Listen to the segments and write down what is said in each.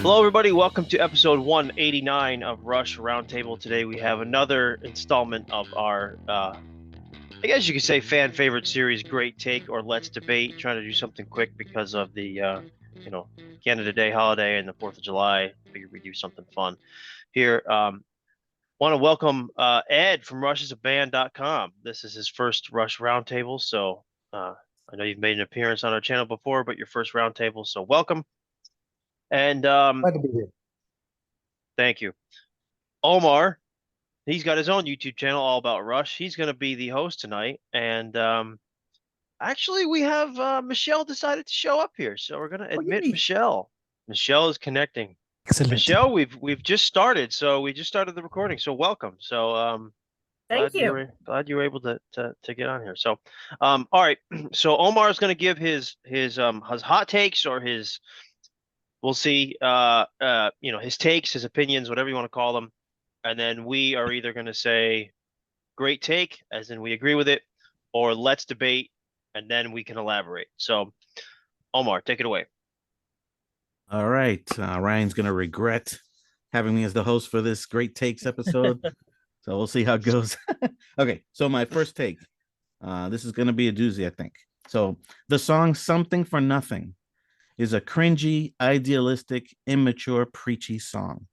Hello, everybody. Welcome to episode 189 of Rush Roundtable. Today we have another installment of our, I guess you could say, fan favorite series, Great Take or Let's Debate. Trying to do something quick because of the, Canada Day holiday and the 4th of July. Figured we'd do something fun here. Want to welcome Ed from rushasaband.com. This is his first Rush Roundtable, so I know you've made an appearance on our channel before, but your first roundtable, so welcome. And Glad to be here. thank you. Omar, he's got his own YouTube channel all about Rush. He's going to be the host tonight. And actually, we have Michelle decided to show up here. So we're going to admit Michelle. Michelle is connecting. Excellent. Michelle, we've just started. So we just started the recording. So welcome. So Thank you. Glad you were able to get on here. So all right. So Omar is going to give his hot takes or his, we'll see, his takes, his opinions, whatever you want to call them. And then we are either going to say great take, as in we agree with it, or let's debate, and then we can elaborate. So, Omar, take it away. All right. Ryan's going to regret having me as the host for this Great Takes episode. So we'll see how it goes. Okay. So my first take, this is going to be a doozy, I think. So the song Something for Nothing is a cringy, idealistic, immature, preachy song.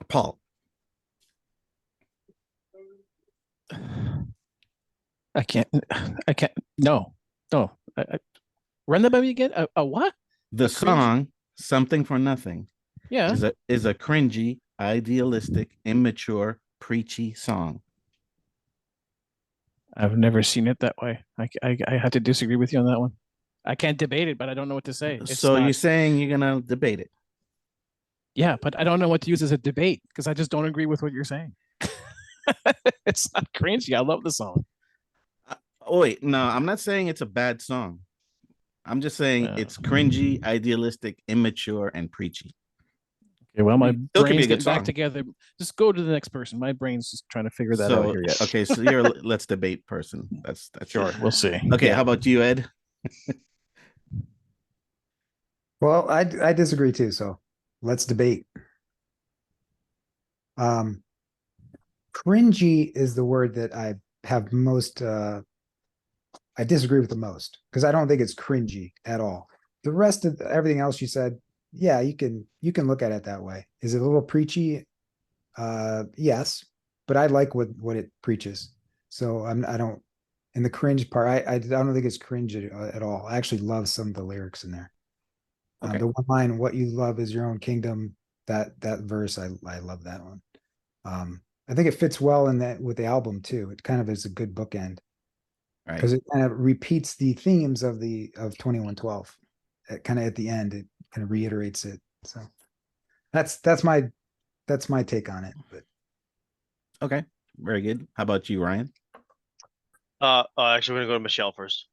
Paul. I can't. No. Run that by me again. A what? The song Something for Nothing. Yeah. Is a cringy, idealistic, immature, preachy song. I've never seen it that way. I have to disagree with you on that one. I can't debate it, but I don't know what to say. You're saying you're gonna debate it? Yeah, but I don't know what to use as a debate because I just don't agree with what you're saying. It's not cringy. I love the song. Wait, no, I'm not saying it's a bad song. I'm just saying it's cringy, idealistic, immature, and preachy. Okay, well, my brain's getting back together. Just go to the next person. My brain's just trying to figure that out here yet. Okay, so you're a let's debate person. That's sure. We'll see. Okay, How about you, Ed? Well, I disagree too, so let's debate. Cringy is the word that I have most I disagree with the most because I don't think it's cringy at all. The rest of everything else you said, yeah, you can look at it that way. Is it a little preachy? Yes, but I like what it preaches. So I don't, in the cringe part, I don't think it's cringe at all. I actually love some of the lyrics in there. Okay. The one line, "What you love is your own kingdom," that verse, I love that one. I think it fits well in that with the album too. It kind of is a good bookend because it kind of repeats the themes of 2112. Kind of at the end, it kind of reiterates it. So that's my take on it. But okay, very good. How about you, Ryan? Actually, we're gonna go to Michelle first.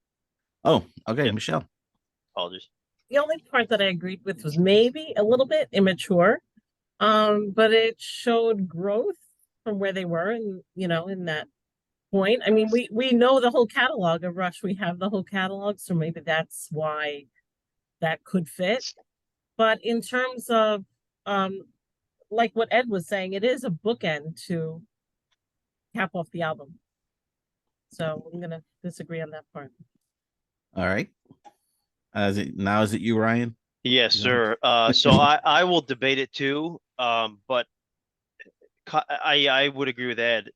Oh, okay, Michelle. Apologies. The only part that I agreed with was maybe a little bit immature, but it showed growth from where they were, and in that point. I mean, we know the whole catalog of Rush. We have the whole catalog, so maybe that's why that could fit. But in terms of like what Ed was saying, it is a bookend to cap off the album. So I'm gonna disagree on that part. All right. Is it you, Ryan? Yes, sir. So I will debate it too. But I would agree with Ed.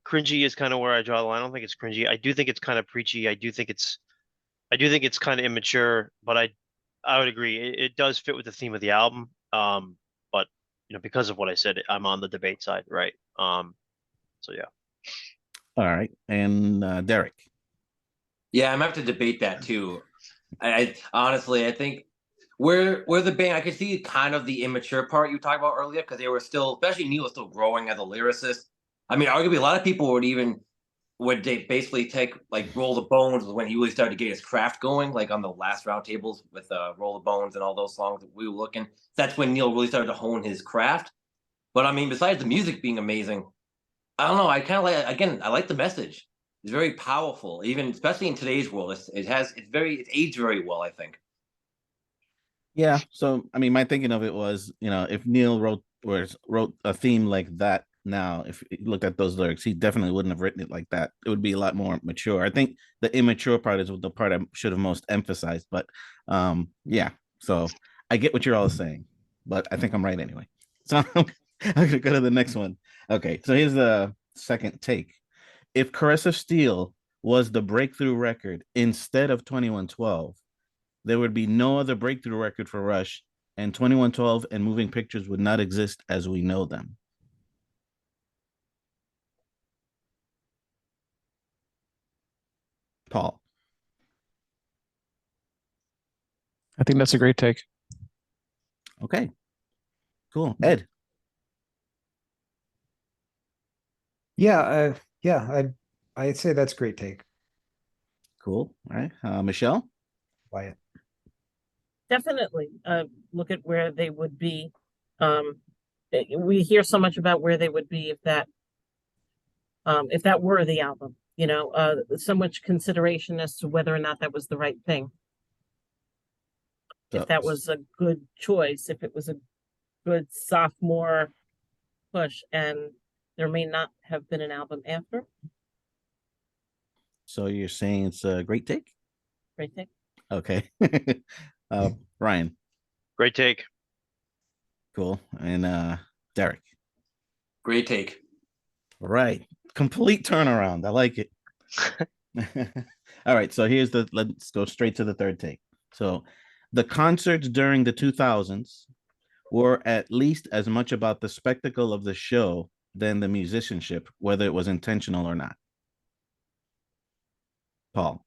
Cringy is kind of where I draw the line. I don't think it's cringy. I do think it's kind of preachy. I do think it's kind of immature, but I would agree. It does fit with the theme of the album. But because of what I said, I'm on the debate side, right? So yeah. All right. And Derek. Yeah, I'm gonna have to debate that too. I honestly, I think where the band, I could see kind of the immature part you talked about earlier because they were still, especially Neil was still growing as a lyricist. I mean, arguably a lot of people would they basically take like Roll the Bones when he really started to get his craft going, like on the last roundtables with Roll the Bones and all those songs that we were looking. That's when Neil really started to hone his craft. But I mean, besides the music being amazing, I don't know. I kind of like, again, I like the message. is very powerful, even especially in today's world. It's aged very well, I think. Yeah. So I mean, my thinking of it was, if Neil wrote a theme like that now, if you looked at those lyrics, he definitely wouldn't have written it like that. It would be a lot more mature. I think the immature part is the part I should have most emphasized. But yeah. So I get what you're all saying, but I think I'm right anyway. So I'm gonna go to the next one. Okay. So here's the second take. If Caress of Steel was the breakthrough record instead of 2112, there would be no other breakthrough record for Rush, and 2112 and Moving Pictures would not exist as we know them. Paul. I think that's a great take. Okay. Cool. Ed. Yeah, I'd say that's a great take. Cool. All right. Michelle. Wyatt. Definitely. Look at where they would be. We hear so much about where they would be if that were the album. So much consideration as to whether or not that was the right thing. If that was a good choice, if it was a good sophomore push, and there may not have been an album after. So you're saying it's a great take? Great take. Okay. Ryan. Great take. Cool. And Derek. Great take. All right. Complete turnaround. I like it. All right. So let's go straight to the third take. So the concerts during the 2000s were at least as much about the spectacle of the show than the musicianship, whether it was intentional or not. Paul.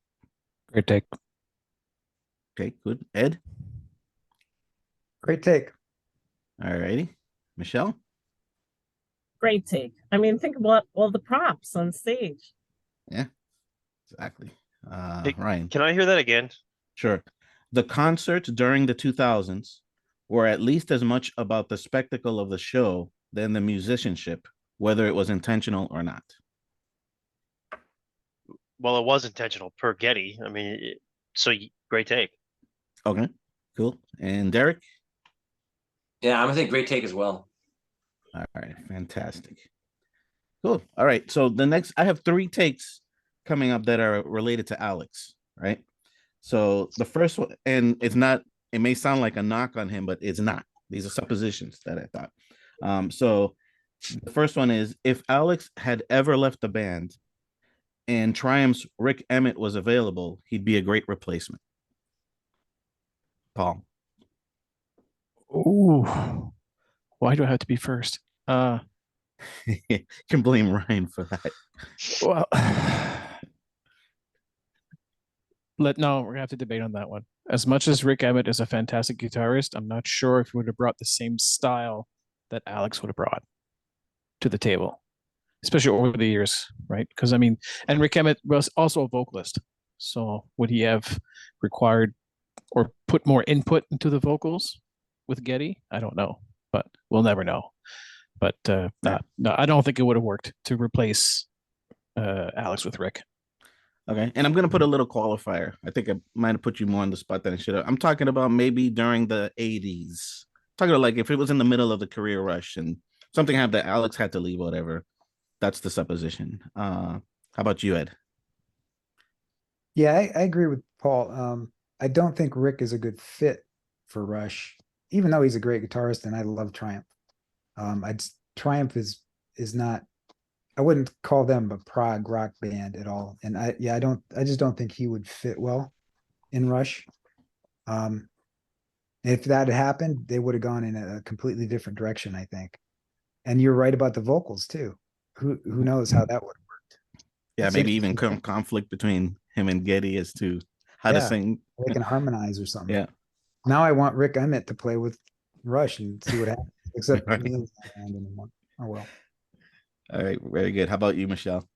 Great take. Okay, good. Ed. Great take. All righty. Michelle. Great take. I mean, think about all the props on stage. Yeah, exactly. Hey, Ryan. Can I hear that again? Sure. The concerts during the 2000s were at least as much about the spectacle of the show than the musicianship, whether it was intentional or not. Well, it was intentional per Getty. I mean, great take. Okay, cool. And Derek? Yeah, I'm gonna say great take as well. All right, fantastic. Cool. All right. So I have 3 takes coming up that are related to Alex, right? So the first one, and it may sound like a knock on him, but it's not. These are suppositions that I thought. So the first one is, if Alex had ever left the band and Triumph's Rick Emmett was available, he'd be a great replacement. Paul. Ooh, why do I have to be first? You can blame Ryan for that. Well, we're gonna have to debate on that one. As much as Rick Emmett is a fantastic guitarist, I'm not sure if he would have brought the same style that Alex would have brought to the table, especially over the years, right? Because I mean, and Rick Emmett was also a vocalist, so would he have required or put more input into the vocals with Getty? I don't know, but we'll never know. But no, I don't think it would have worked to replace Alex with Rick. Okay, and I'm gonna put a little qualifier. I think I might have put you more on the spot than I should have. I'm talking about maybe during the 80s. Talking about like if it was in the middle of the career rush and something happened that Alex had to leave, whatever. That's the supposition. How about you, Ed? Yeah, I agree with Paul. I don't think Rick is a good fit for Rush, even though he's a great guitarist and I love Triumph. Triumph is not. I wouldn't call them a prog rock band at all, and I just don't think he would fit well in Rush. If that had happened, they would have gone in a completely different direction, I think. And you're right about the vocals too. Who knows how that would have worked? Yeah, That's maybe even interesting. conflict between him and Getty as to how to sing. They can harmonize or something. Yeah. Now I want Rick Emmett to play with Rush and see what happens. Except Right. Neil's not around anymore. Oh well. All right, very good. How about you, Michelle?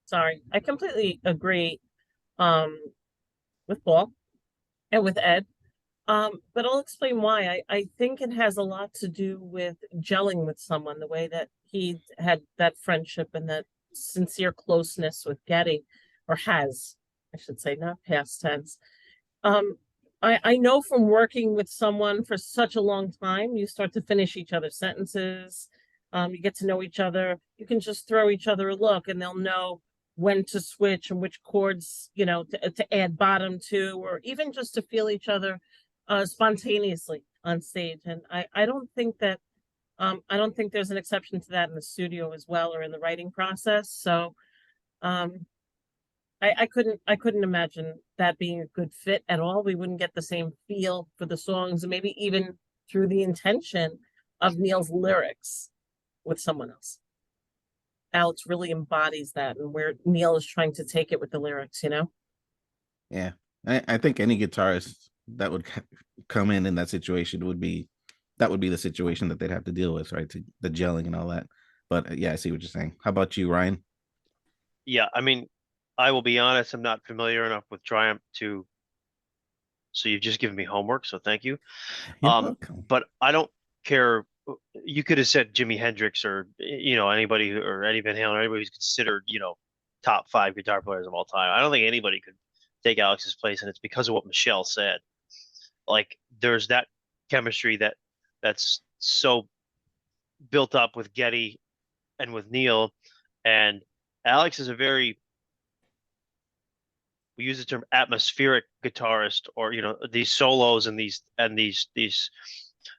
Sorry, I completely agree with Paul and with Ed. But I'll explain why. I think it has a lot to do with gelling with someone, the way that he had that friendship and that sincere closeness with Getty, or has, I should say, not past tense. I know from working with someone for such a long time, you start to finish each other's sentences. You get to know each other. You can just throw each other a look and they'll know when to switch and which chords, to add bottom to, or even just to feel each other spontaneously on stage. And I don't think that I don't think there's an exception to that in the studio as well, or in the writing process. So um, I couldn't imagine that being a good fit at all. We wouldn't get the same feel for the songs, and maybe even through the intention of Neil's lyrics with someone else. Alex really embodies that, and where Neil is trying to take it with the lyrics, Yeah, I think any guitarist that would come in that situation would be the situation that they'd have to deal with, right? The gelling and all that. But yeah, I see what you're saying. How about you, Ryan? Yeah, I mean, I will be honest, I'm not familiar enough with Triumph to. So you've just given me homework, so thank you. You're welcome. But I don't care. You could have said Jimi Hendrix or anybody, or Eddie Van Halen, or anybody who's considered top 5 guitar players of all time. I don't think anybody could take Alex's place, and it's because of what Michelle said. Like there's that chemistry that's so built up with Getty and with Neil, and Alex is a very, we use the term atmospheric guitarist, or these solos and these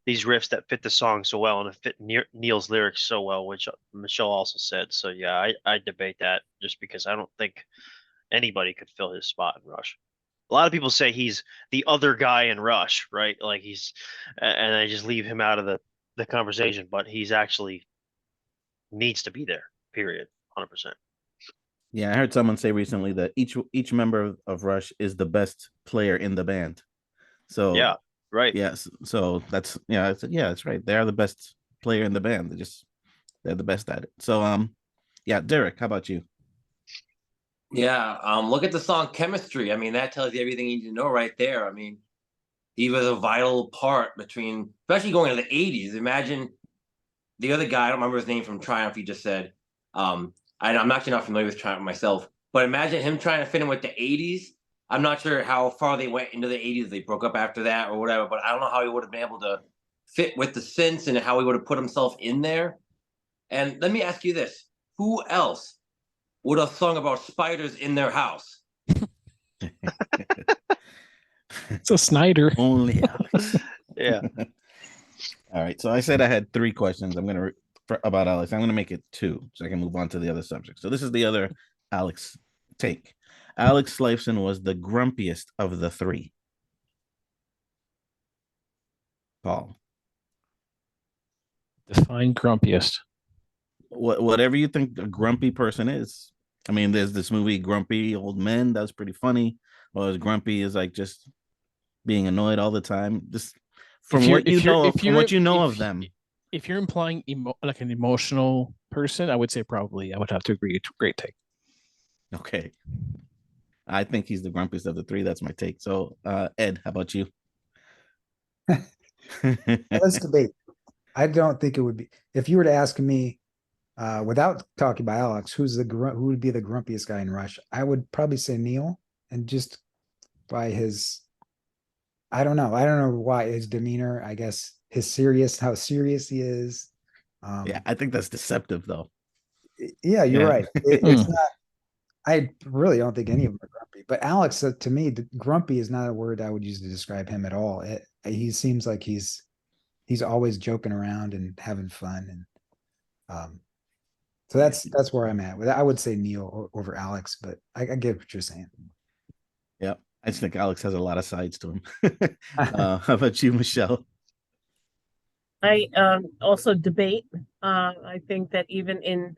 riffs that fit the song so well, and it fit Neil's lyrics so well, which Michelle also said. So yeah, I debate that, just because I don't think anybody could fill his spot in Rush. A lot of people say he's the other guy in Rush, right? Like and I just leave him out of the conversation, but he's actually needs to be there. Period. 100%. Yeah, I heard someone say recently that each member of Rush is the best player in the band. So yeah, right. Yes, so that's that's right. They are the best player in the band. They're the best at it. So yeah, Derek, how about you? Yeah, look at the song Chemistry. I mean, that tells you everything you need to know right there. I mean, he was a vital part between, especially going into the 80s. Imagine the other guy, I don't remember his name from Triumph, he just said. I'm actually not familiar with Triumph myself, but imagine him trying to fit in with the 80s. I'm not sure how far they went into the 80s. They broke up after that or whatever, but I don't know how he would have been able to fit with the synths and how he would have put himself in there. And let me ask you this. Who else would have sung about spiders in their house? So Snyder. Only Alex. Yeah. All right. So I said I had 3 questions. About Alex. I'm gonna make it 2 so I can move on to the other subject. So this is the other Alex take. Alex Lifeson was the grumpiest of the 3. Paul. Define grumpiest. Whatever you think a grumpy person is. I mean, there's this movie Grumpy Old Men that's pretty funny. Or as grumpy as like just being annoyed all the time. Just from what you know of them. If you're implying like an emotional person, I would say probably I would have to agree. Great take. Okay. I think he's the grumpiest of the 3. That's my take. So Ed, how about you? Let's debate. I don't think it would be, if you were to ask me without talking about Alex, who would be the grumpiest guy in Rush? I would probably say Neil, and just by his, I don't know why, his demeanor, I guess how serious he is. Yeah, I think that's deceptive though. Yeah, you're right. It's not, I really don't think any of them are grumpy, but Alex, to me, grumpy is not a word I would use to describe him at all. He seems like he's always joking around and having fun, and so that's where I'm at. I would say Neil over Alex, but I get what you're saying. Yeah, I just think Alex has a lot of sides to him. How about you, Michelle? I also debate. I think that even in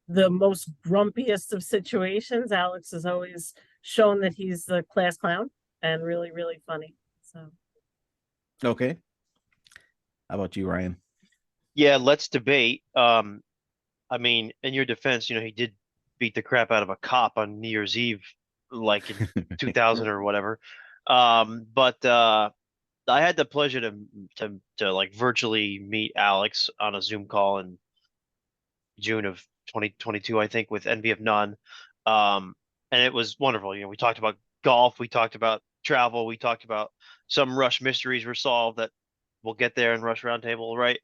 the most grumpiest of situations, Alex has always shown that he's the class clown and really, really funny. So Okay. How about you, Ryan? Yeah, let's debate. I mean, in your defense, he did beat the crap out of a cop on New Year's Eve, like in 2000 or whatever. But I had the pleasure to like virtually meet Alex on a Zoom call in June of 2022, I think, with Envy of None. And it was wonderful. We talked about golf, we talked about travel, we talked about some Rush mysteries were solved that we'll get there in Rush Roundtable, right?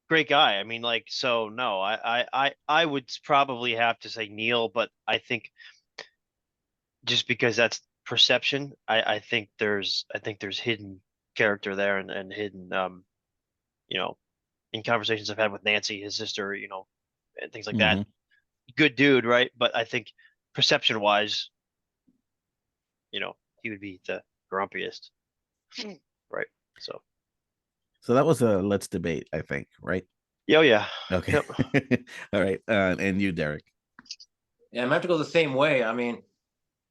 Great guy. I mean, like, so no, I would probably have to say Neil, but I think just because that's perception, I think there's hidden character there and hidden in conversations I've had with Nancy, his sister, and things like that. Good dude, right? But I think perception wise, he would be the grumpiest. Right. So that was a let's debate, I think, right? yeah. Okay. Yep. All right. And you, Derek. Yeah, I'm gonna have to go the same way. I mean,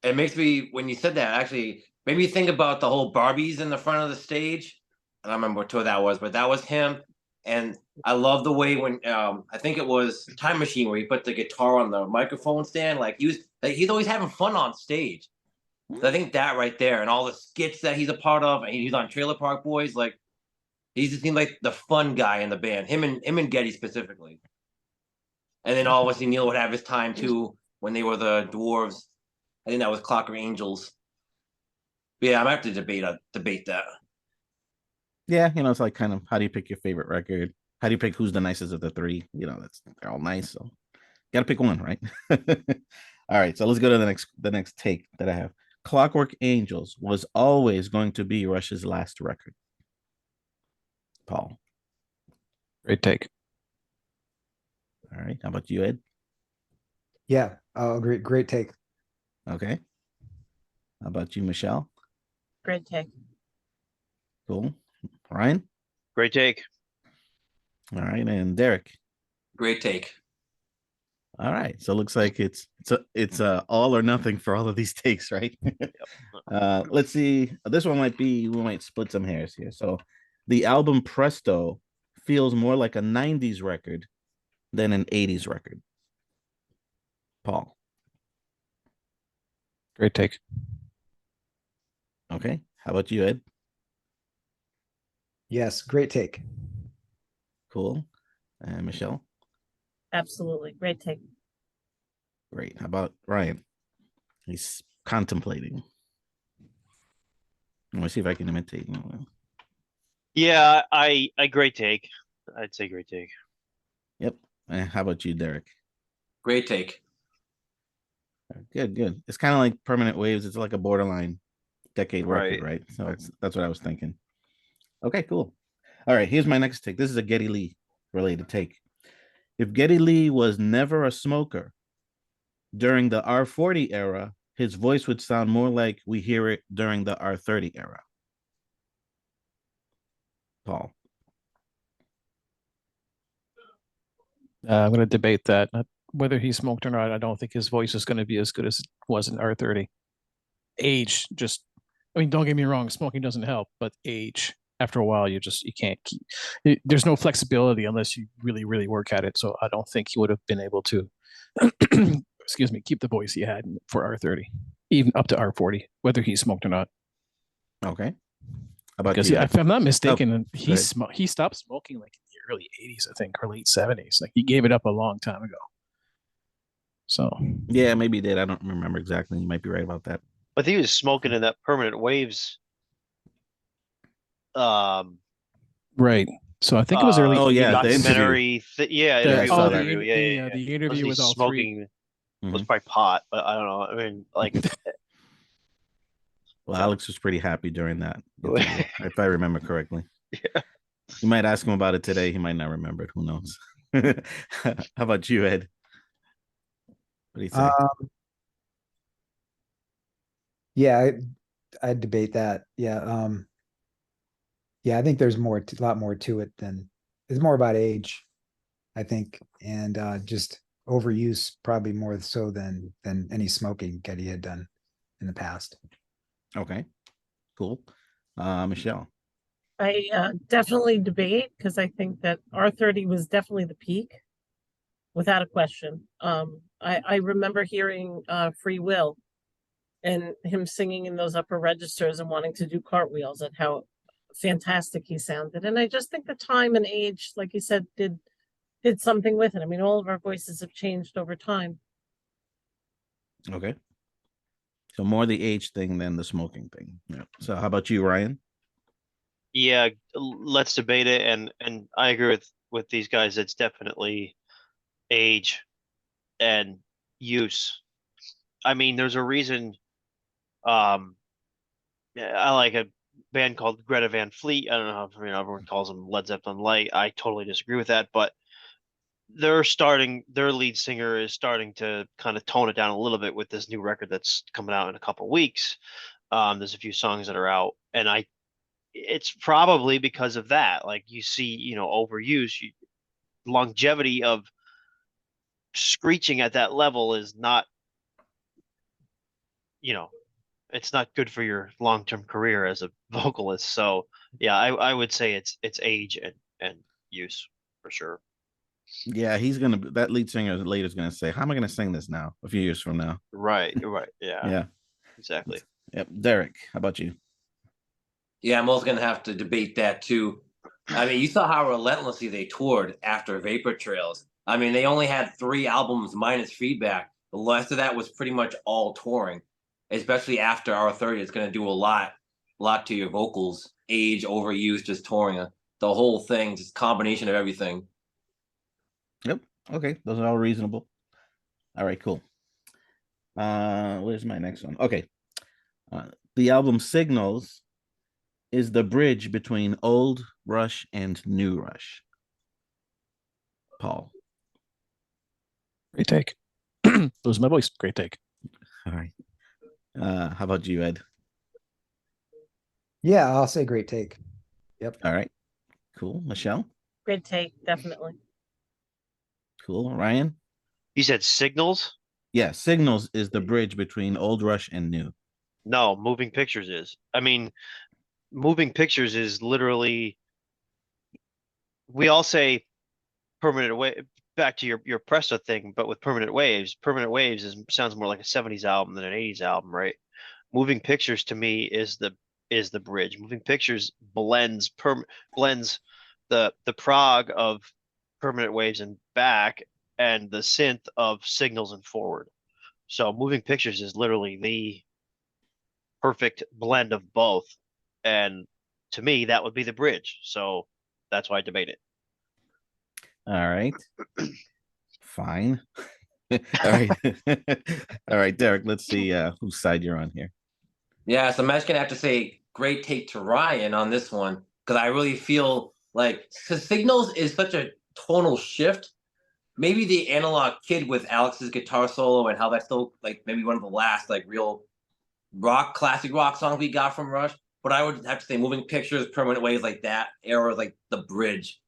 it makes me, when you said that, actually made me think about the whole Barbies in the front of the stage. I don't remember what tour that was, but that was him. And I love the way when I think it was Time Machine where he put the guitar on the microphone stand. Like he's always having fun on stage. So I think that right there, and all the skits that he's a part of, and he's on Trailer Park Boys, like he just seemed like the fun guy in the band. Him and Getty specifically. And then obviously Neil would have his time too when they were the dwarves. I think that was Clocker Angels. But yeah, I'm gonna have to debate that. Yeah, it's like kind of how do you pick your favorite record? How do you pick who's the nicest of the three? They're all nice, so you gotta pick one, right? All right, so let's go to the next take that I have. Clockwork Angels was always going to be Rush's last record. Paul. Great take. All right, how about you, Ed? Yeah, I'll agree. Great take. Okay. How about you, Michelle? Great take. Cool. Ryan? Great take. All right, and Derek? Great take. All right, so it looks like it's all or nothing for all of these takes, right? Let's see. This one we might split some hairs here. So the album Presto feels more like a 90s record than an 80s record. Paul. Great take. Okay. How about you, Ed? Yes, great take. Cool. And Michelle? Absolutely. Great take. Great. How about Ryan? He's contemplating. Let me see if I can imitate. Yeah, I great take. I'd say great take. Yep. And how about you, Derek? Great take. Good. It's kind of like Permanent Waves. It's like a borderline decade record, Right. right? So that's what I was thinking. Okay, cool. All right, here's my next take. This is a Geddy Lee related take. If Geddy Lee was never a smoker, during the R40 era, his voice would sound more like we hear it during the R30 era. Paul. I'm going to debate that. Whether he smoked or not, I don't think his voice is going to be as good as it was in R30. Age, don't get me wrong, smoking doesn't help, but age, after a while, you can't keep. There's no flexibility unless you really, really work at it. So I don't think he would have been able to, excuse me, keep the voice he had for R30, even up to R40, whether he smoked or not. Okay. How about Because you? if I'm not mistaken, he stopped smoking like in the early 80s, I think, or late 70s. Like he gave it up a long time ago. So yeah, maybe he did. I don't remember exactly. You might be right about that. But he was smoking in that Permanent Waves. Right. So I think it was early. Oh, yeah, the documentary. interview. The interview with all smoking three. was probably pot, but I don't know. I mean, like. Well, Alex was pretty happy during that, if I remember correctly. Yeah. You might ask him about it today. He might not remember it. Who knows? How about you, Ed? What do you say? Yeah, I debate that. Yeah. Yeah, I think there's a lot more to it than it's more about age, I think, and just overuse probably more so than any smoking Getty had done in the past. Okay, cool. Michelle. I definitely debate because I think that R30 was definitely the peak, without a question. I remember hearing Free Will and him singing in those upper registers and wanting to do cartwheels and how fantastic he sounded. And I just think the time and age, like you said, did did something with it. I mean, all of our voices have changed over time. Okay. So more the age thing than the smoking thing. Yeah. So how about you, Ryan? Yeah, let's debate it, and I agree with these guys. It's definitely age and use. I mean, there's a reason. Yeah, I like a band called Greta Van Fleet. I don't know if everyone calls them Led Zeppelin Light. I totally disagree with that, but their lead singer is starting to kind of tone it down a little bit with this new record that's coming out in a couple weeks. There's a few songs that are out, and it's probably because of that. Like you see, overuse, longevity of screeching at that level is not, you know, it's not good for your long-term career as a vocalist. So yeah, I would say it's age and use for sure. Yeah, that lead singer later is gonna say, "How am I gonna sing this now? A few years from now?" Right. Yeah, Yeah. exactly. Yep. Derek, how about you? Yeah, I'm also gonna have to debate that too. I mean, you saw how relentlessly they toured after Vapor Trails. I mean, they only had 3 albums minus Feedback. The rest of that was pretty much all touring, especially after R30. It's gonna do a lot to your vocals, age, overuse, just touring. The whole thing, just combination of everything. Yep. Okay, those are all reasonable. All right, cool. Where's my next one? Okay. The album Signals is the bridge between old Rush and new Rush. Paul. Great take. Lose my voice. Great take. All right. How about you, Ed? Yeah, I'll say great take. Yep. All right. Cool. Michelle? Great take, definitely. Cool. Ryan? You said Signals? Yeah, Signals is the bridge between old Rush and new. No, Moving Pictures is. I mean, Moving Pictures is literally, we all say Permanent Wave, back to your Presta thing, but with Permanent Waves sounds more like a 70s album than an 80s album, right? Moving Pictures to me is the bridge. Moving Pictures blends the prog of Permanent Waves and back, and the synth of Signals and Forward. So Moving Pictures is literally the perfect blend of both. And to me, that would be the bridge. So that's why I debate it. All right. Fine. All right. All right, Derek, let's see whose side you're on here. Yeah, so I'm just gonna have to say great take to Ryan on this one because I really feel like because Signals is such a tonal shift. Maybe the Analog Kid with Alex's guitar solo and how that's still like maybe one of the last like real classic rock songs we got from Rush. But I would have to say Moving Pictures, Permanent Ways, like that era, like the bridge.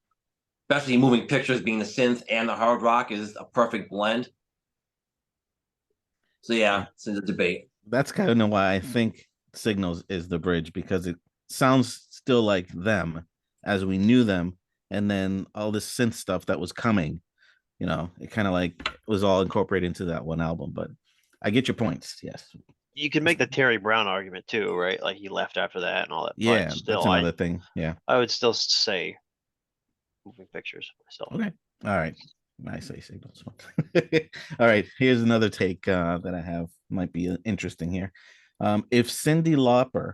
Especially Moving Pictures being the synth and the hard rock is a perfect blend. So yeah, it's a debate. That's kind of why I think Signals is the bridge because it sounds still like them as we knew them, and then all this synth stuff that was coming, it kind of like was all incorporated into that one album. But I get your points. Yes. You can make the Terry Brown argument too, right? Like he left after that and all that. Yeah, But still, that's another thing. Yeah. I would still say Moving Pictures myself. Okay. All right. I say Signals. All right. Here's another take that I have. Might be interesting here. If Cyndi Lauper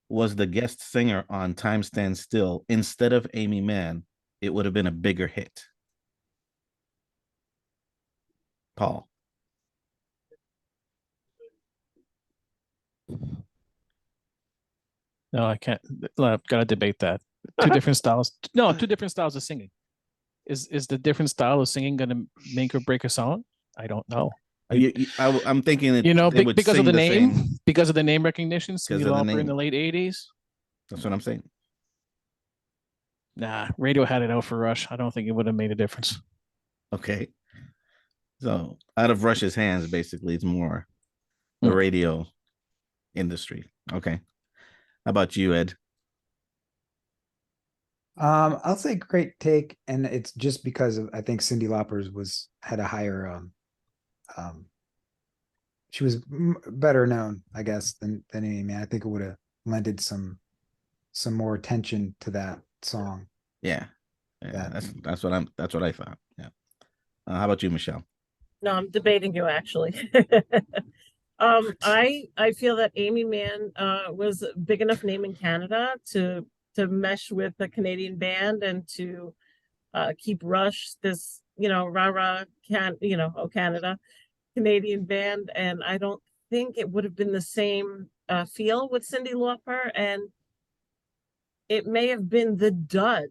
was the guest singer on Time Stands Still instead of Amy Mann, it would have been a bigger hit. Paul. No, I can't. I've got to debate that. Two different styles. No, two different styles of singing. Is the different style of singing going to make or break a song? I don't know. I'm thinking that because of the name, because of the name recognition, Cyndi Lauper in the late '80s. That's what I'm saying. Nah, radio had it out for Rush. I don't think it would have made a difference. Okay. So out of Rush's hands, basically, it's more the radio industry. Okay. How about you, Ed? I'll say great take, and it's just because of I think Cyndi Lauper's had a higher she was better known, I guess, than Amy Mann. I think it would have lended some more attention to that song. Yeah. That's what I thought. Yeah. How about you, Michelle? No, I'm debating you actually. I feel that Amy Mann was a big enough name in Canada to mesh with the Canadian band and to keep Rush this, rah rah oh Canada Canadian band, and I don't think it would have been the same feel with Cyndi Lauper, and it may have been the dud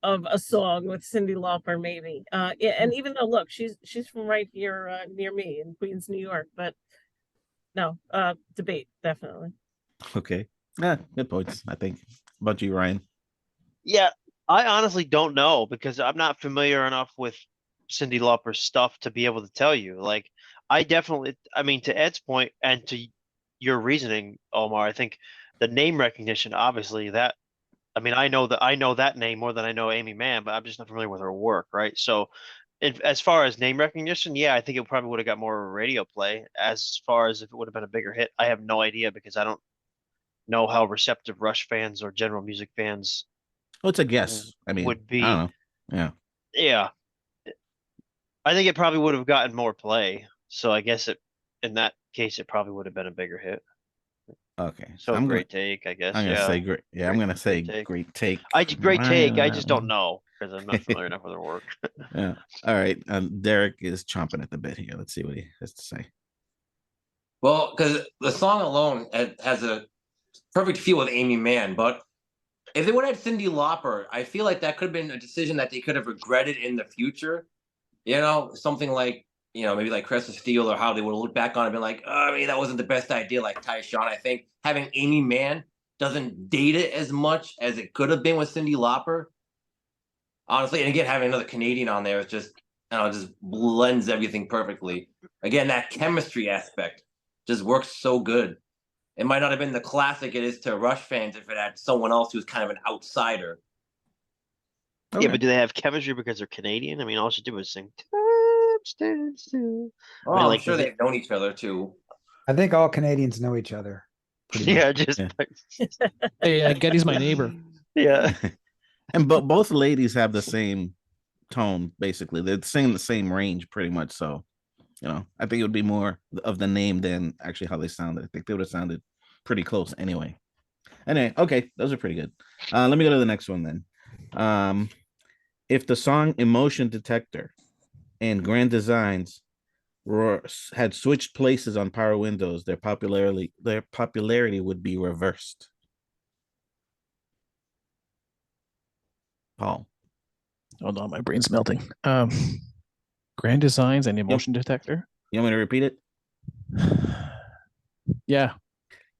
of a song with Cyndi Lauper, maybe. Yeah, and even though, look, she's from right here near me in Queens, New York, but no, debate definitely. Okay. Yeah, good points, I think. How about you, Ryan? Yeah, I honestly don't know because I'm not familiar enough with Cyndi Lauper's stuff to be able to tell you. Like, I mean, to Ed's point and to your reasoning, Omar, I think the name recognition, obviously, I mean, I know that name more than I know Amy Mann, but I'm just not familiar with her work, right? So, as far as name recognition, yeah, I think it probably would have got more radio play. As far as if it would have been a bigger hit, I have no idea because I don't know how receptive Rush fans or general music fans Oh, it's a guess. I mean, would I be. don't know. Yeah. Yeah, I think it probably would have gotten more play. So I guess in that case, it probably would have been a bigger hit. Okay. So great take, I guess. I'm gonna Yeah, say great. Yeah, I'm gonna say great take. great take. Great take. I just don't Ryan. know because I'm not familiar enough with her work. Yeah. All right. Derek is chomping at the bit here. Let's see what he has to say. Well, because the song alone has a perfect feel with Amy Mann, but if they would have had Cyndi Lauper, I feel like that could have been a decision that they could have regretted in the future. Something like, maybe like Crest of Steel, or how they would have looked back on it and been like, oh, maybe that wasn't the best idea, like Tyshawn. I think having Amy Mann doesn't date it as much as it could have been with Cyndi Lauper. Honestly, and again, having another Canadian on there is just, just blends everything perfectly. Again, that chemistry aspect just works so good. It might not have been the classic it is to Rush fans if it had someone else who's kind of an outsider. Okay. Yeah, but do they have chemistry because they're Canadian? I mean, all she did was sing. Touchdowns too. Oh, I mean, I'm like, sure they've known each other too. I think all Canadians know each other. Pretty yeah, much. just Yeah. Hey, Getty's my neighbor. yeah. And both ladies have the same tone, basically. They're singing the same range, pretty much. So, I think it would be more of the name than actually how they sounded. I think they would have sounded pretty close anyway. Anyway, okay, those are pretty good. Let me go to the next one then. If the song Emotion Detector and Grand Designs had switched places on Power Windows, their popularity would be reversed. Paul. Hold on, my brain's melting. Grand Designs and Emotion Detector. You want me to repeat it? Yeah.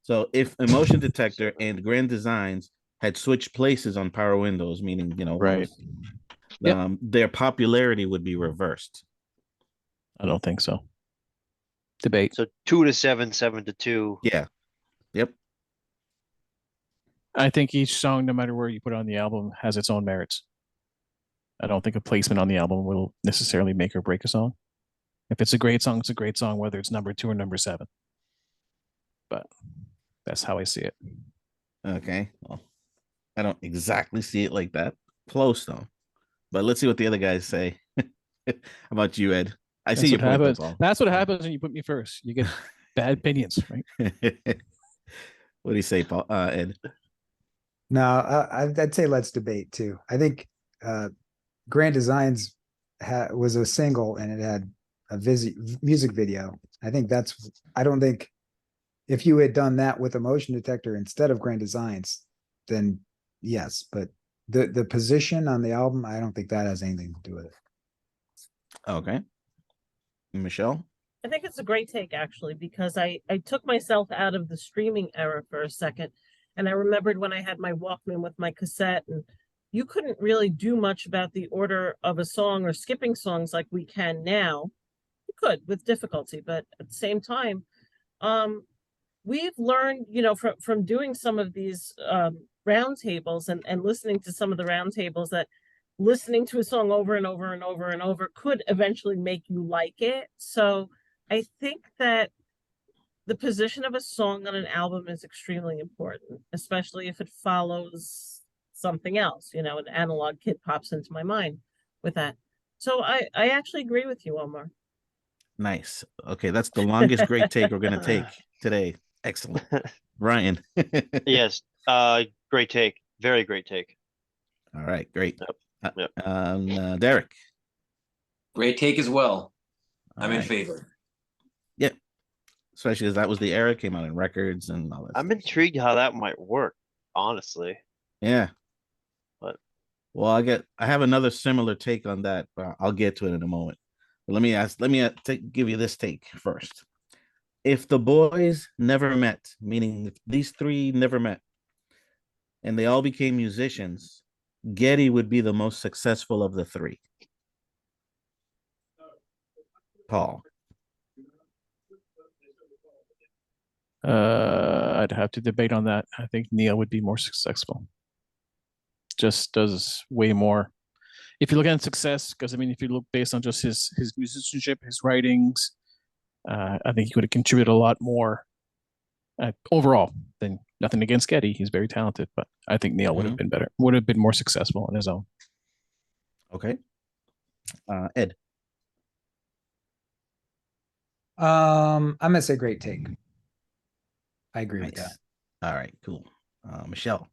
So if Emotion Detector and Grand Designs had switched places on Power Windows, meaning, Right. their popularity would be reversed. I don't think so. Debate. So 2-7, 7-2. Yeah. Yep. I think each song, no matter where you put it on the album, has its own merits. I don't think a placement on the album will necessarily make or break a song. If it's a great song, it's a great song, whether it's number 2 or number 7. But that's how I see it. Okay. Well, I don't exactly see it like that. Close though. But let's see what the other guys say. How about you, Ed? I see your point, though, Paul. That's what happens when you put me first. You get bad opinions, right? What do you say, Paul? Ed? No, I'd say let's debate too. I think Grand Designs was a single and it had a music video. I don't think if you had done that with Emotion Detector instead of Grand Designs, then yes, but the position on the album, I don't think that has anything to do with it. Okay. Michelle? I think it's a great take actually, because I took myself out of the streaming era for a second, and I remembered when I had my Walkman with my cassette, and you couldn't really do much about the order of a song or skipping songs like we can now. You could with difficulty, but at the same time, we've learned, from doing some of these roundtables and listening to some of the roundtables, that listening to a song over and over and over and over could eventually make you like it. So I think that the position of a song on an album is extremely important, especially if it follows something else. An Analog Kid pops into my mind with that. So I actually agree with you, Omar. Nice. Okay, that's the longest great take we're gonna take today. Excellent. Ryan. Yes. Great take. Very great take. All right, great. Yep. Derek. Great take as well. All I'm in right. favor. Yep. Especially as that was the era, came out in records and all that I'm stuff. intrigued how that might work, honestly. Yeah. But Well, I have another similar take on that, but I'll get to it in a moment. But let me give you this take first. If the boys never met, meaning if these three never met, and they all became musicians, Getty would be the most successful of the three. Paul. I'd have to debate on that. I think Neil would be more successful. Just does way more. If you look at success, because I mean, if you look based on just his musicianship, his writings, I think he could have contributed a lot more overall. Than nothing against Getty, he's very talented, but I think Neil would have been better, would have been more successful on his own. Okay. Ed. I'm gonna say great take. I agree with that. All right, cool. Michelle.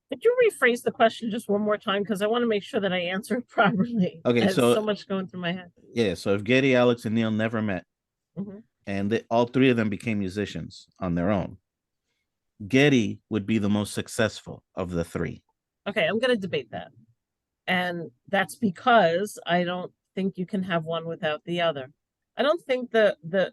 Could you rephrase the question just one more time? Because I want to make sure that I answer it properly. Okay, There's so so much going through my head. Yeah, so if Getty, Alex, and Neil never met, and all three of them became musicians on their own, Getty would be the most successful of the three. Okay, I'm going to debate that. And that's because I don't think you can have one without the other. I don't think the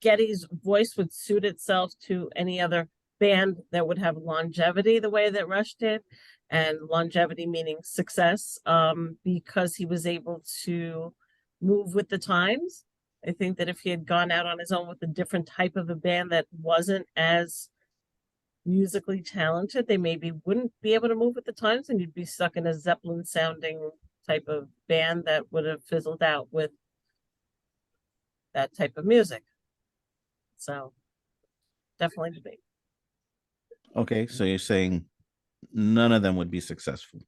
Getty's voice would suit itself to any other band that would have longevity the way that Rush did, and longevity meaning success, because he was able to move with the times. I think that if he had gone out on his own with a different type of a band that wasn't as musically talented, they maybe wouldn't be able to move with the times, and you'd be stuck in a Zeppelin sounding type of band that would have fizzled out with that type of music. So definitely debate. Okay, so you're saying none of them would be successful.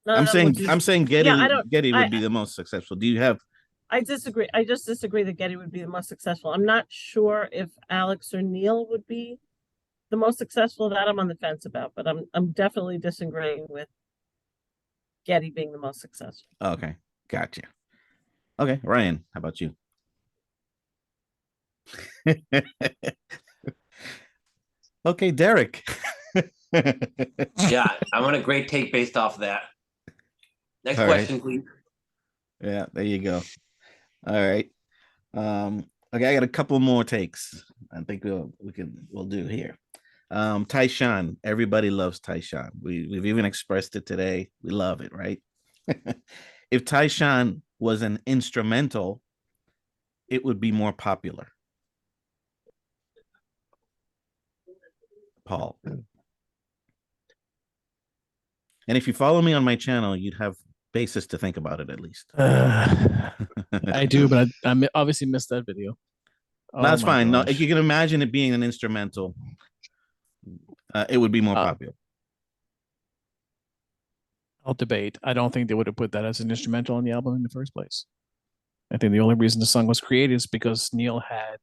I'm saying Getty, yeah, Getty would be the most successful. Do you have? I disagree. I just disagree that Getty would be the most successful. I'm not sure if Alex or Neil would be the most successful. That I'm on the fence about, but I'm definitely disagreeing with Getty being the most successful. Okay, gotcha. Okay, Ryan, how about you? Okay, Derek. Yeah, I'm on a great take based off of that. Next All question, right. please. Yeah, there you go. All right. Okay, I got a couple more takes. I think we'll do here. Tyshawn, everybody loves Tyshawn. We've even expressed it today. We love it, right? If Tyshawn was an instrumental, it would be more popular. Paul. And if you follow me on my channel, you'd have basis to think about it at least. I do, but I obviously missed that video. That's fine. No, if you can imagine it being an instrumental, it would be more popular. I'll debate. I don't think they would have put that as an instrumental on the album in the first place. I think the only reason the song was created is because Neil had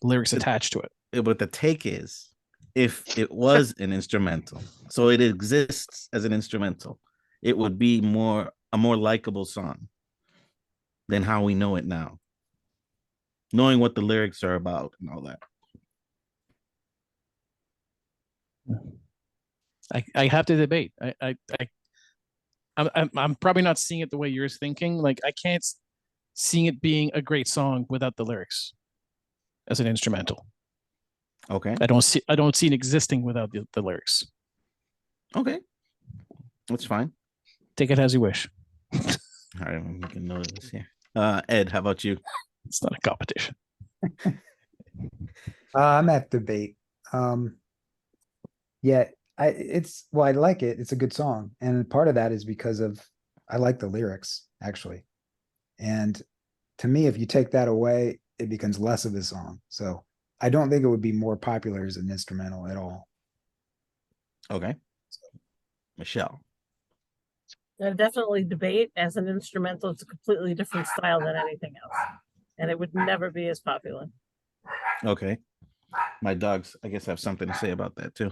lyrics attached to it. But the take is, if it was an instrumental, so it exists as an instrumental, it would be a more likable song than how we know it now, knowing what the lyrics are about and all that. I have to debate. I'm probably not seeing it the way you're thinking. Like, I can't see it being a great song without the lyrics as an instrumental. Okay. I don't see it existing without the lyrics. Okay. That's fine. Take it as you wish. All right, I'm making note of this here. Ed, how about you? It's not a competition. I'm at debate. Yeah, I like it. It's a good song, and part of that is because I like the lyrics actually. And to me, if you take that away, it becomes less of a song. So I don't think it would be more popular as an instrumental at all. Okay. Michelle. I definitely debate as an instrumental. It's a completely different style than anything else, and it would never be as popular. Okay. My dogs, I guess, have something to say about that too.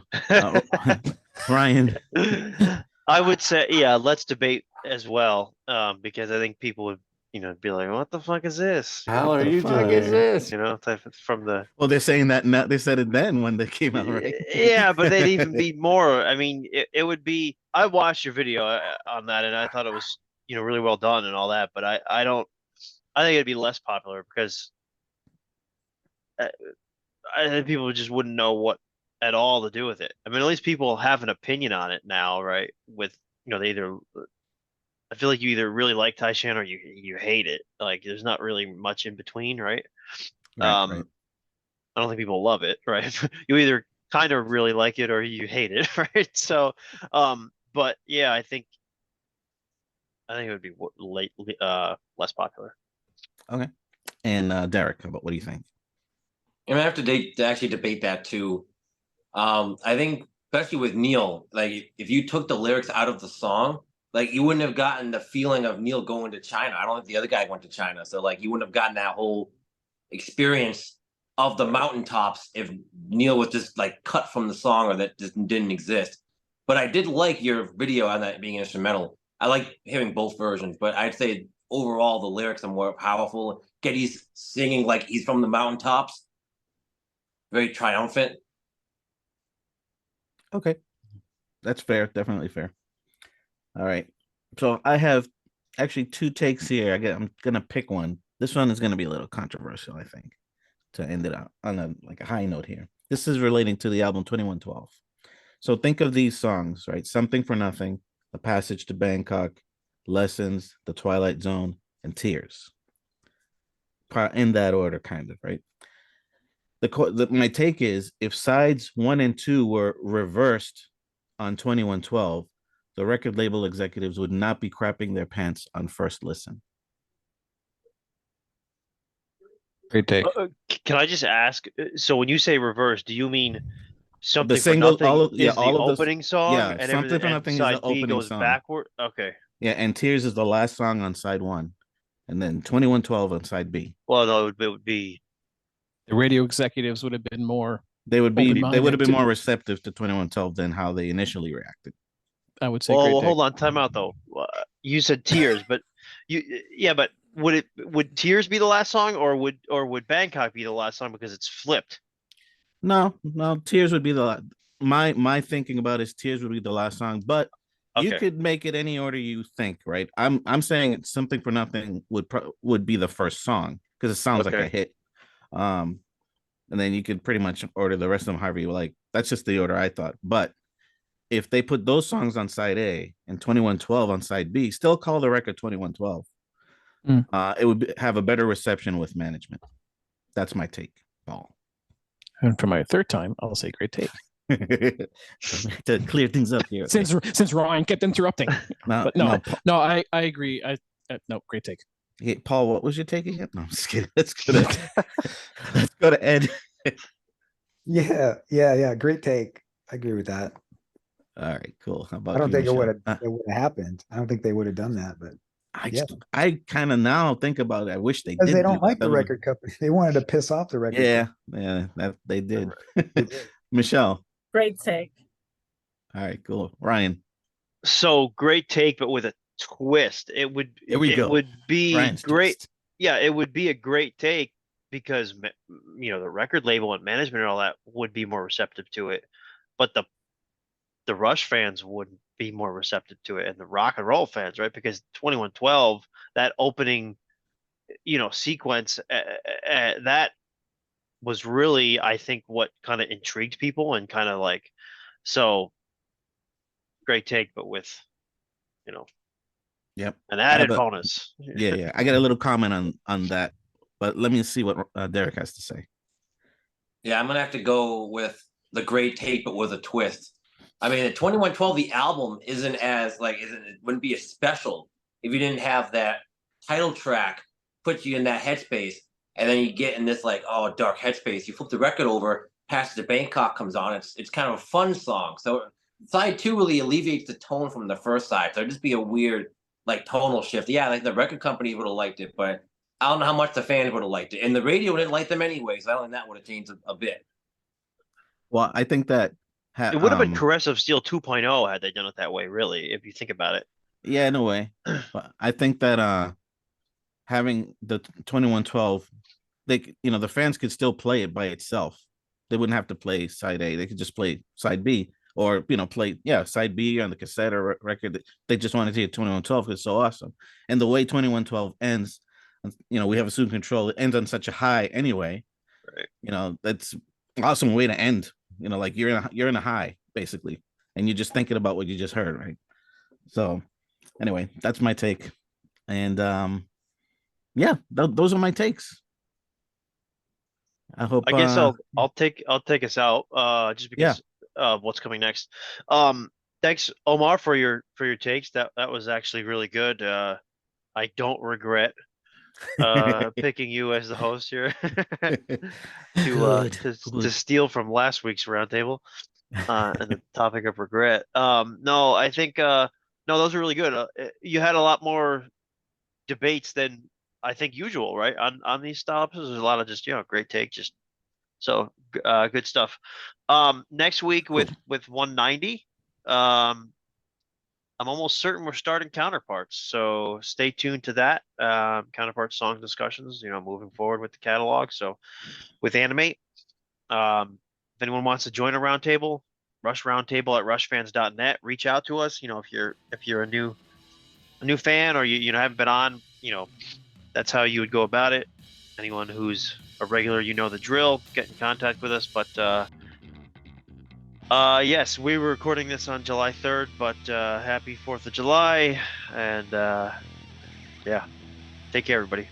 Ryan. I would say, yeah, let's debate as well, because I think people would, be like, "What the fuck is this? How What are the you fuck doing? is this? Type of, from the." Well, they're saying that now. They said it then when they came out, right? Yeah, but they'd even be more. I mean, it would be. I watched your video on that, and I thought it was, really well done and all that. But I don't. I think it'd be less popular because I think people just wouldn't know what at all to do with it. I mean, at least people have an opinion on it now, right? With they either. I feel like you either really like Taishan or you hate it. Like, there's not really much in between, right? Right. I don't think people love it, right? You either kind of really like it or you hate it, right? So, but yeah, I think it would be less popular. Okay. And Derek, what do you think? I'm gonna have to actually debate that too. I think especially with Neil, like if you took the lyrics out of the song, like you wouldn't have gotten the feeling of Neil going to China. I don't think the other guy went to China, so like you wouldn't have gotten that whole experience of the mountaintops if Neil was just like cut from the song or that just didn't exist. But I did like your video on that being instrumental. I like hearing both versions, but I'd say overall the lyrics are more powerful. Getty's singing like he's from the mountaintops, very triumphant. Okay. That's fair. Definitely fair. All right. So I have actually two takes here. I'm gonna pick one. This one is gonna be a little controversial, I think, to end it out on a high note here. This is relating to the album 2112. So think of these songs, right? Something for Nothing, A Passage to Bangkok, Lessons, The Twilight Zone, and Tears. In that order, kind of, right? My take is if sides 1 and 2 were reversed on 2112, the record label executives would not be crapping their pants on first listen. Great take. Can I just ask? So when you say reverse, do you mean Something The single, for Nothing yeah, is the all of this, opening song, yeah, and Something everything, for and Nothing is side the B opening goes song. backward? Okay. Yeah, and Tears is the last song on side 1, and then 2112 on side B. Well, no, it would be. The radio executives would have been more. They would have open-minded been to- more receptive to 2112 than how they initially reacted. I would say Well, great well, take. hold on, time out though. You said Tears, but but would Tears be the last song, or would Bangkok be the last song because it's flipped? No, Tears would be my thinking about is Tears would be the last song, but you Okay. could make it any order you think, right? I'm saying Something for Nothing would be the first song because it sounds like a hit. And then you could pretty much order the rest of them however you like. That's just the order I thought. But if they put those songs on side A and 2112 on side B, still call the record 2112. It would have a better reception with management. That's my take, Paul. And for my third time, I'll say great take. To clear things up here. Okay. Since Ryan kept interrupting. No, I agree. No, great take. Hey, Paul, what was your take again? No, I'm just kidding. Let's go to Ed. Yeah. Great take. I agree with that. All right, cool. How about I don't think Michelle? it would have happened. I don't think they would have done that, but I kind of now think about it. I wish they did. Because they don't like the record company. They wanted to piss off the record Yeah, company. that they did. Michelle. Great take. All right, cool. Ryan. So great take, but with a twist. It would be Ryan's great. twist. Yeah, it would be a great take because the record label and management and all that would be more receptive to it, but the Rush fans would be more receptive to it, and the rock and roll fans, right? Because 2112, that opening, sequence, that was really, I think, what kind of intrigued people and kind of like, so great take, but with, Yep, an added bonus. Yeah. I got a little comment on that, but let me see what Derek has to say. Yeah, I'm gonna have to go with the great take, but with a twist. I mean, the 2112, the album it wouldn't be as special if you didn't have that title track put you in that headspace, and then you get in this dark headspace. You flip the record over, Passage to Bangkok comes on. It's kind of a fun song. So side 2 really alleviates the tone from the first side. So it'd just be a weird like tonal shift. Yeah, like the record company would have liked it, but I don't know how much the fans would have liked it. And the radio didn't like them anyway, so I don't think that would have changed a bit. Well, I think that It would have been Caress of Steel 2.0 had they done it that way, really, if you think about it. yeah, in a way. But I think that having the 2112, the fans could still play it by itself. They wouldn't have to play side A. They could just play side B, or play side B on the cassette or record. They just wanted to hear 2112 because it's so awesome. And the way 2112 ends, we have Assume Control. It ends on such a high anyway. Right. That's an awesome way to end. Like you're in a high basically, and you're just thinking about what you just heard, right? So anyway, that's my take. And those are my takes. I hope. I guess I'll take us out just because of what's coming next. Thanks, Omar, for your takes. That was actually really good. I don't regret picking you as the host here to steal from last week's roundtable and the topic of regret. No, I think no, those are really good. You had a lot more debates than I think usual, right? On these style episodes, there's a lot of just great take, just so good stuff. Next week with 190, I'm almost certain we're starting Counterparts, so stay tuned to that. Counterparts song discussions, moving forward with the catalog. So with Animate, if anyone wants to join a roundtable, Rush Roundtable at rushfans.net. Reach out to us. If you're a new fan or you haven't been on, that's how you would go about it. Anyone who's a regular, the drill, get in contact with us. But yes, we were recording this on July 3rd, but happy 4th of July. And yeah, take care, everybody.